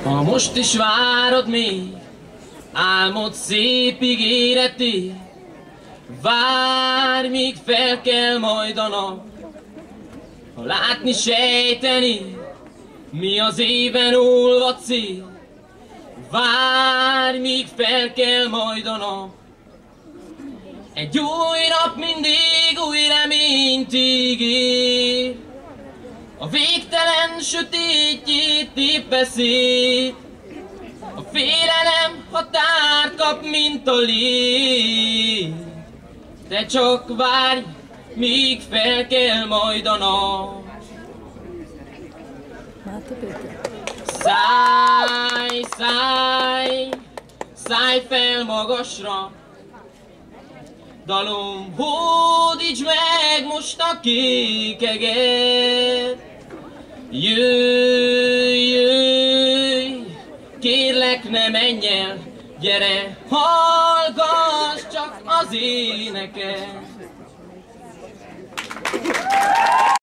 Ha most is várod még álmod szép ígéreti, várj, míg fel kell majd a nap. Ha látni, sejteni, mi az éven olvad szél, várj, míg fel kell majd a nap. Egy új nap mindig új reményt ígér, a végtelen sötétjét épp beszél. A félelem határt kap, mint a lé. Te csak várj, míg fel kell majd a nap. Szállj, szállj, szállj fel magasra, dalom, hódíts meg most a kék eget. Jöjj, jöjj, kérlek, ne menj el, gyere, hallgass csak az éneket.